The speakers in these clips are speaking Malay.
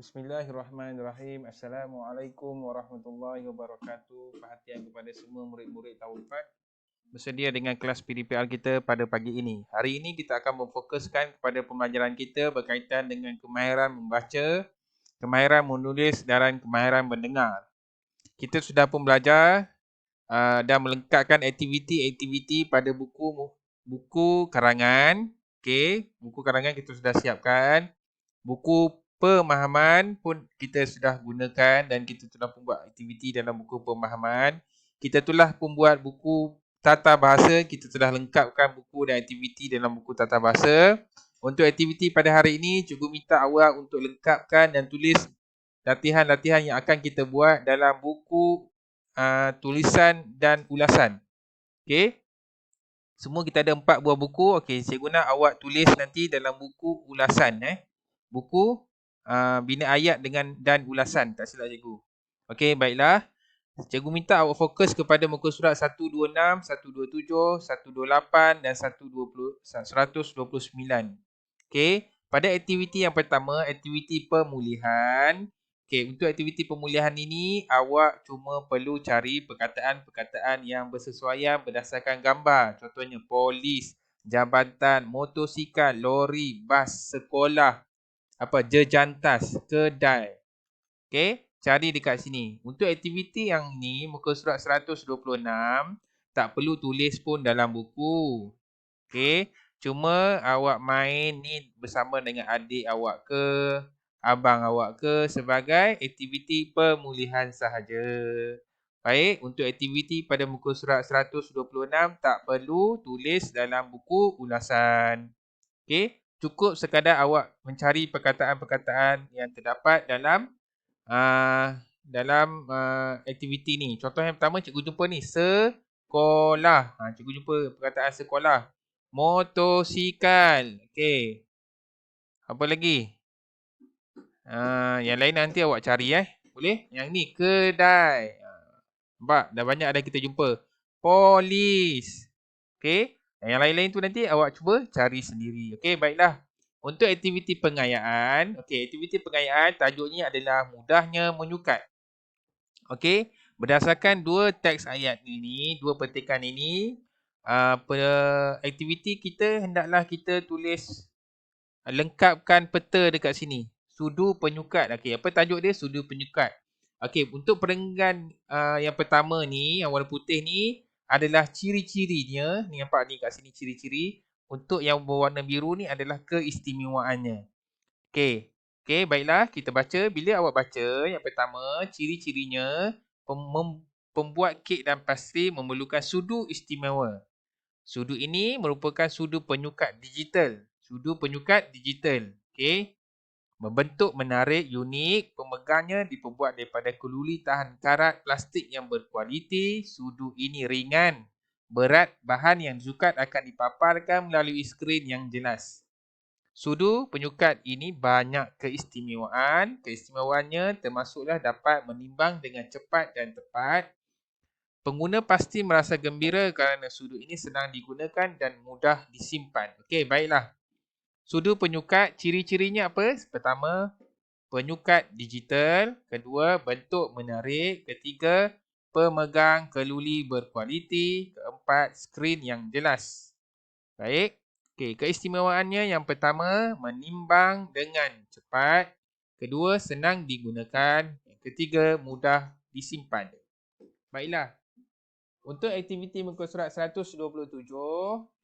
Bismillahirrahmanirrahim. Assalamualaikum warahmatullahi wabarakatuh. Perhatian kepada semua murid-murid Tahun 4 bersedia dengan kelas PDPR kita pada pagi ini. Hari ini kita akan memfokuskan kepada pembelajaran kita berkaitan dengan kemahiran membaca, kemahiran menulis dan kemahiran mendengar. Kita sudah pun belajar dan melengkapkan aktiviti-aktiviti pada buku karangan. Okey, buku karangan kita sudah siapkan. Buku pemahaman pun kita sudah gunakan dan kita telah pun buat aktiviti dalam buku pemahaman. Kita telah pun buat buku tata bahasa, kita telah lengkapkan buku dan aktiviti dalam buku tata bahasa. Untuk aktiviti pada hari ini, cikgu minta awak untuk lengkapkan dan tulis latihan-latihan yang akan kita buat dalam buku tulisan dan ulasan. Okey. Semua kita ada 4 buah buku. Okey, cikgu nak awak tulis nanti dalam buku ulasan buku bina ayat dan ulasan, tak silap cikgu. Okey, baiklah. Cikgu minta awak fokus kepada muka surat 126, 127, 128 dan 129. Okey, pada aktiviti yang pertama, aktiviti pemulihan. Okey, untuk aktiviti pemulihan ini, awak cuma perlu cari perkataan-perkataan yang bersesuaian berdasarkan gambar. Contohnya, polis, jabatan, motosikal, lori, bas, sekolah, jejantas, kedai. Okey, cari dekat sini. Untuk aktiviti yang ni, muka surat 126, tak perlu tulis pun dalam buku. Okey, cuma awak main ni bersama dengan adik awak ke, abang awak ke, sebagai aktiviti pemulihan sahaja. Baik, untuk aktiviti pada muka surat 126 tak perlu tulis dalam buku ulasan. Okey, cukup sekadar awak mencari perkataan-perkataan yang terdapat dalam aktiviti ni. Contoh yang pertama cikgu jumpa ni, sekolah. Cikgu jumpa perkataan sekolah. Motosikal. Okey. Apa lagi? Yang lain nanti awak cari Boleh? Yang ni kedai. Nampak? Dah banyak dah kita jumpa. Polis. Okey. Yang lain-lain tu nanti awak cuba cari sendiri. Okey, baiklah. Untuk aktiviti pengayaan. Okey, aktiviti pengayaan tajuknya adalah mudahnya menyukat. Okey, berdasarkan dua teks ayat ini, dua petikan ini, aktiviti kita hendaklah kita tulis, lengkapkan peta dekat sini. Sudu penyukat. Okey, apa tajuk dia? Sudu penyukat. Okey, untuk perenggan yang pertama ni, yang warna putih ni adalah ciri-cirinya. Ni nampak ni kat sini ciri-ciri. Untuk yang berwarna biru ni adalah keistimewaannya. Okey. Okey, baiklah kita baca. Bila awak baca yang pertama, ciri-cirinya pembuat kek dan pastri memerlukan sudu istimewa. Sudu ini merupakan sudu penyukat digital. Sudu penyukat digital. Okey. Membentuk menarik, unik, pemegangnya diperbuat daripada keluli tahan karat plastik yang berkualiti. Sudu ini ringan, berat, bahan yang disukat akan dipaparkan melalui skrin yang jelas. Sudu penyukat ini banyak keistimewaan. Keistimewaannya termasuklah dapat menimbang dengan cepat dan tepat. Pengguna pasti merasa gembira kerana sudu ini senang digunakan dan mudah disimpan. Okey, baiklah. Sudu penyukat, ciri-cirinya apa? Pertama, penyukat digital. Kedua, bentuk menarik. Ketiga, pemegang keluli berkualiti. Keempat, skrin yang jelas. Baik. Okey, keistimewaannya yang pertama, menimbang dengan cepat. Kedua, senang digunakan. Yang ketiga, mudah disimpan. Baiklah. Untuk aktiviti muka surat 127,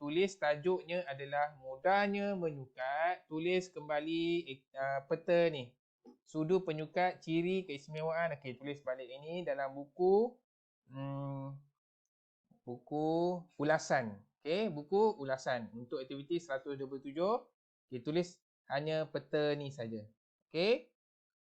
tulis tajuknya adalah mudahnya menyukat. Tulis kembali peta ni. Sudu penyukat, ciri keistimewaan. Okey, tulis balik ini dalam buku ulasan. Okey, buku ulasan. Untuk aktiviti 127, kita tulis hanya peta ni saja. Okey.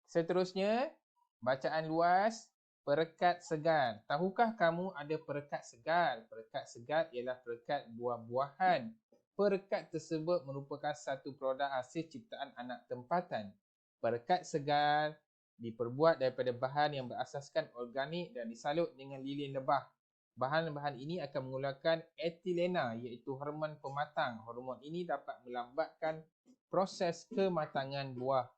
Seterusnya, bacaan luas. Perekat segar. Tahukah kamu ada perekat segar? Perekat segar ialah perekat buah-buahan. Perekat tersebut merupakan satu produk hasil ciptaan anak tempatan. Perekat segar diperbuat daripada bahan yang berasaskan organik dan disalut dengan lilin lebah. Bahan-bahan ini akan mengeluarkan etilena iaitu hormon pematang. Hormon ini dapat melambatkan proses kematangan buah.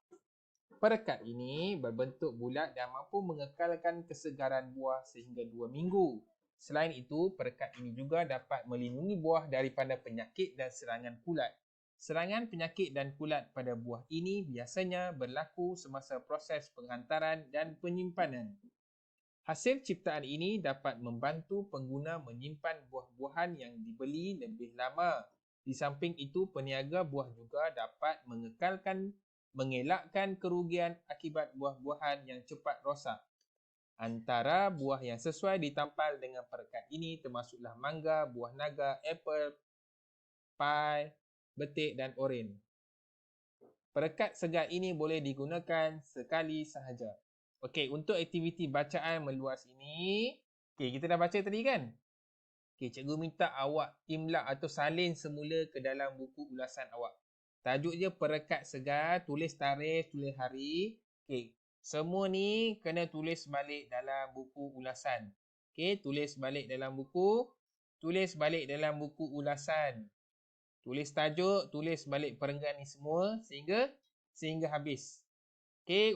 Perekat ini berbentuk bulat dan mampu mengekalkan kesegaran buah sehingga 2 minggu. Selain itu, perekat ini juga dapat melindungi buah daripada penyakit dan serangan kulat. Serangan penyakit dan kulat pada buah ini biasanya berlaku semasa proses penghantaran dan penyimpanan. Hasil ciptaan ini dapat membantu pengguna menyimpan buah-buahan yang dibeli lebih lama. Di samping itu, peniaga buah juga dapat mengelakkan kerugian akibat buah-buahan yang cepat rosak. Antara buah yang sesuai ditampal dengan perekat ini termasuklah mangga, buah naga, apple, pai, betik dan oren. Perekat segar ini boleh digunakan sekali sahaja. Okey, untuk aktiviti bacaan meluas ini, kita dah baca tadi kan? Cikgu minta awak imla atau salin semula ke dalam buku ulasan awak. Tajuk dia perekat segar, tulis tarikh, tulis hari. Semua ni kena tulis balik dalam buku ulasan. Tulis balik dalam buku, tulis balik dalam buku ulasan. Tulis tajuk, tulis balik perenggan ni semua sehingga habis.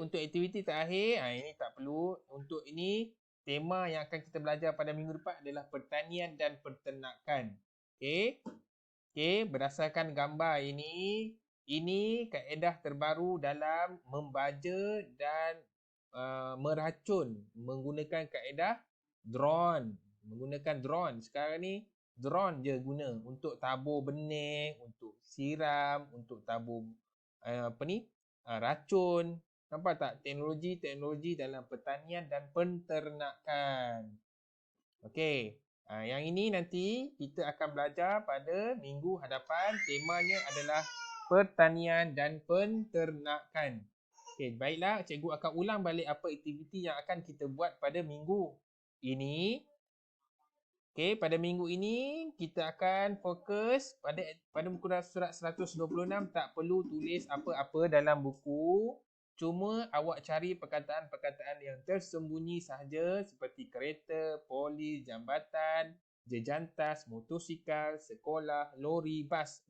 Untuk aktiviti terakhir, ini tak perlu. Untuk ini, tema yang akan kita belajar pada minggu depan adalah pertanian dan peternakan. Berdasarkan gambar ini kaedah terbaru dalam membaja dan meracun menggunakan kaedah drone. Sekarang ni drone je guna untuk tabur benih, untuk siram, untuk tabur racun. Nampak tak teknologi dalam pertanian dan peternakan. Yang ini nanti kita akan belajar pada minggu hadapan. Temanya adalah pertanian dan peternakan. Baiklah, cikgu akan ulang balik apa aktiviti yang akan kita buat pada minggu ini. Pada minggu ini kita akan fokus pada muka surat 126. Tak perlu tulis apa-apa dalam buku. Cuma awak cari perkataan-perkataan yang tersembunyi sahaja seperti kereta, polis, jambatan, jejantas, motosikal, sekolah, lori, bas.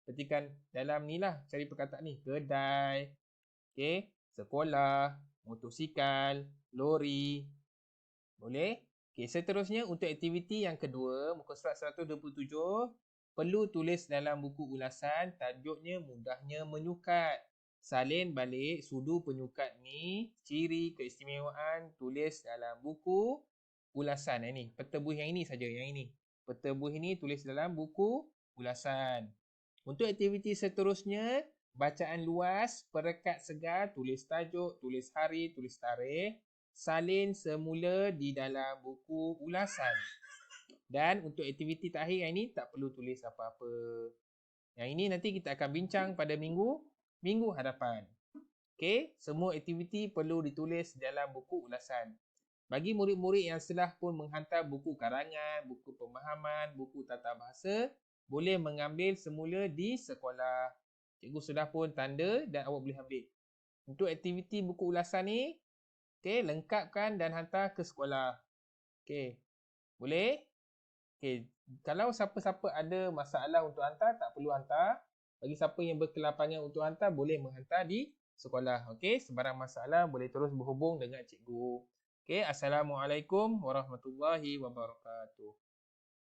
Petikan dalam ni lah, cari perkataan ni. Kedai, sekolah, motosikal, lori. Boleh? Seterusnya untuk aktiviti yang kedua, muka surat 127, perlu tulis dalam buku ulasan, tajuknya mudahnya menyukat. Salin balik sudu penyukat ni, ciri keistimewaan, tulis dalam buku ulasan. Peta buih yang ini saja, yang ini. Peta buih ini tulis dalam buku ulasan. Untuk aktiviti seterusnya, bacaan luas, perekat segar, tulis tajuk, tulis hari, tulis tarikh. Salin semula di dalam buku ulasan. Dan untuk aktiviti terakhir yang ini tak perlu tulis apa-apa. Yang ini nanti kita akan bincang pada minggu hadapan. Semua aktiviti perlu ditulis dalam buku ulasan. Bagi murid-murid yang telah pun menghantar buku karangan, buku pemahaman, buku tata bahasa, boleh mengambil semula di sekolah. Cikgu sudah pun tanda dan awak boleh ambil. Untuk aktiviti buku ulasan ni, lengkapkan dan hantar ke sekolah. Boleh? Kalau siapa-siapa ada masalah untuk hantar, tak perlu hantar. Bagi siapa yang berkelapangan untuk hantar, boleh menghantar di sekolah. Sebarang masalah boleh terus berhubung dengan cikgu. Assalamualaikum warahmatullahi wabarakatuh.